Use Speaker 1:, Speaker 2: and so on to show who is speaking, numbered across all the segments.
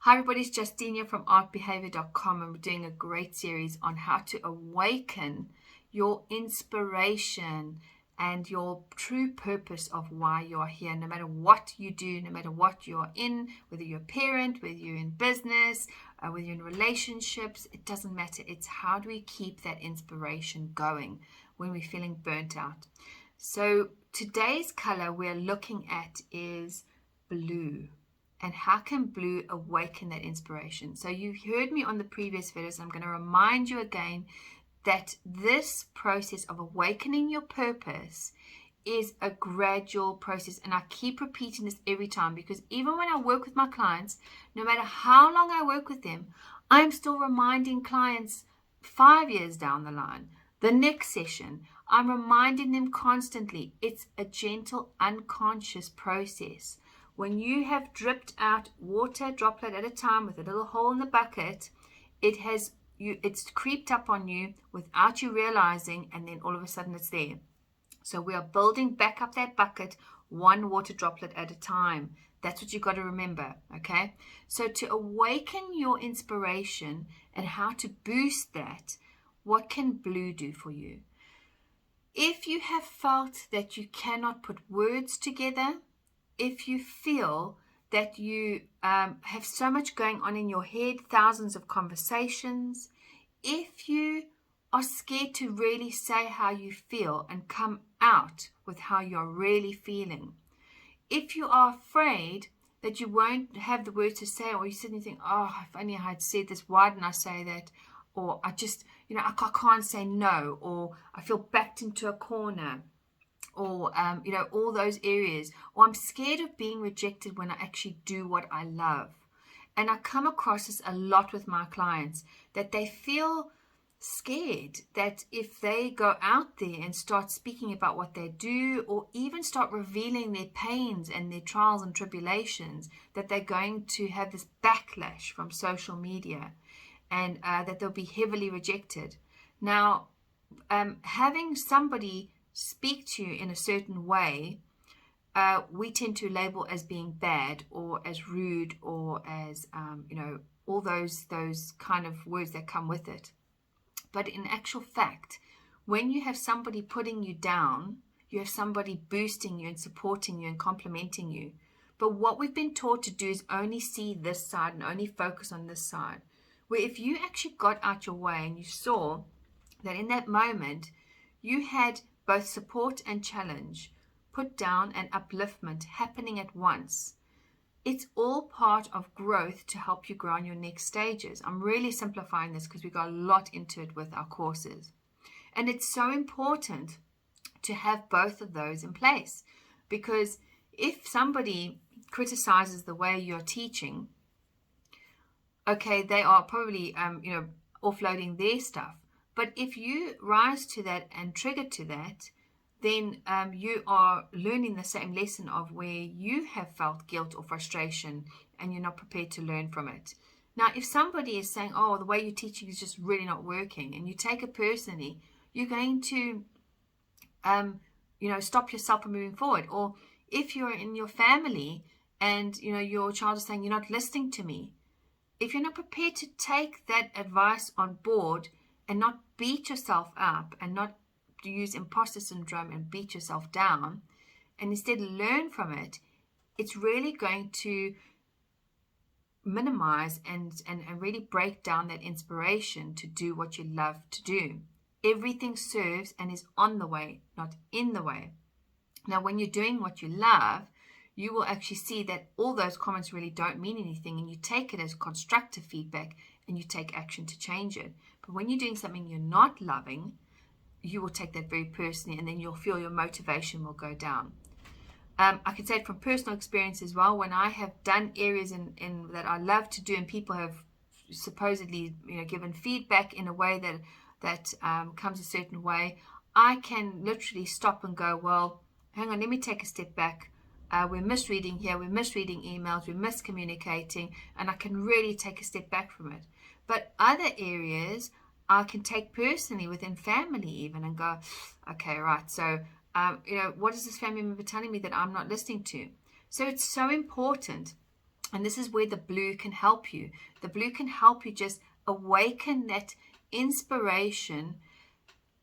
Speaker 1: Hi everybody, it's Justine here from artbehavior.com, and we're doing a great series on how to awaken your inspiration and your true purpose of why you are here. No matter what you do, no matter what you're in, whether you're a parent, whether you're in business, whether you're in relationships, it doesn't matter. It's how do we keep that inspiration going when we're feeling burnt out. So today's color we're looking at is blue. And how can blue awaken that inspiration? So you heard me on the previous videos. I'm going to remind you again that this process of awakening your purpose is a gradual process. And I keep repeating this every time, because even when I work with my clients, no matter how long I work with them, I'm still reminding clients 5 years down the line, the next session, I'm reminding them constantly. It's a gentle, unconscious process. When you have dripped out water droplet at a time with a little hole in the bucket, it's creeped up on you without you realizing, and then all of a sudden it's there. So we are building back up that bucket one water droplet at a time. That's what you've got to remember, okay? So to awaken your inspiration and how to boost that, what can blue do for you? If you have felt that you cannot put words together, if you feel that you have so much going on in your head, thousands of conversations, if you are scared to really say how you feel and come out with how you're really feeling, if you are afraid that you won't have the words to say, or you sit and think, oh, if only I had said this, why didn't I say that? Or I just, I can't say no, or I feel backed into a corner, or all those areas, or I'm scared of being rejected when I actually do what I love. And I come across this a lot with my clients, that they feel scared that if they go out there and start speaking about what they do, or even start revealing their pains and their trials and tribulations, that they're going to have this backlash from social media, and that they'll be heavily rejected. Now, having somebody speak to you in a certain way, we tend to label as being bad, or as rude, or as all those kind of words that come with it. But in actual fact, when you have somebody putting you down, you have somebody boosting you and supporting you and complimenting you. But what we've been taught to do is only see this side and only focus on this side. Where if you actually got out your way and you saw that in that moment you had both support and challenge, put down and upliftment happening at once, it's all part of growth to help you grow on your next stages. I'm really simplifying this because we got a lot into it with our courses. And it's so important to have both of those in place, because if somebody criticizes the way you're teaching, okay, they are probably offloading their stuff. But if you rise to that and trigger to that, then you are learning the same lesson of where you have felt guilt or frustration and you're not prepared to learn from it. Now, if somebody is saying, oh, the way you're teaching is just really not working, and you take it personally, you're going to stop yourself from moving forward. Or if you're in your family and your child is saying, you're not listening to me, if you're not prepared to take that advice on board and not beat yourself up and not use imposter syndrome and beat yourself down, and instead learn from it, it's really going to minimize and really break down that inspiration to do what you love to do. Everything serves and is on the way, not in the way. Now, when you're doing what you love, you will actually see that all those comments really don't mean anything, and you take it as constructive feedback and you take action to change it. But when you're doing something you're not loving, you will take that very personally, and then you'll feel your motivation will go down. I can say it from personal experience as well. When I have done areas in that I love to do, and people have supposedly given feedback in a way that comes a certain way, I can literally stop and go, well, hang on, let me take a step back. We're misreading here, we're misreading emails, we're miscommunicating, and I can really take a step back from it. But other areas I can take personally, within family even, and go, okay, right, so what is this family member telling me that I'm not listening to? So it's so important And this is where the blue can help you. The blue can help you just awaken that inspiration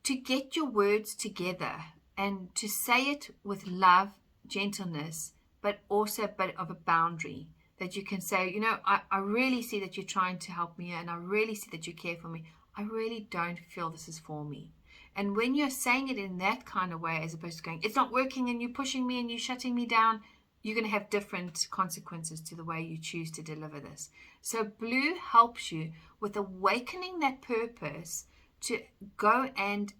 Speaker 1: to get your words together and to say it with love, gentleness, but also a bit of a boundary that you can say, you know, I really see that you're trying to help me and I really see that you care for me. I really don't feel this is for me. And when you're saying it in that kind of way, as opposed to going, it's not working and you're pushing me and you're shutting me down, you're going to have different consequences to the way you choose to deliver this. So blue helps you with awakening that purpose to go and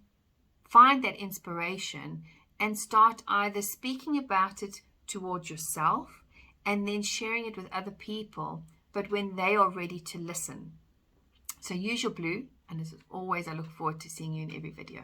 Speaker 1: find that inspiration and start either speaking about it towards yourself and then sharing it with other people, but when they are ready to listen. So use your blue, and as always, I look forward to seeing you in every video.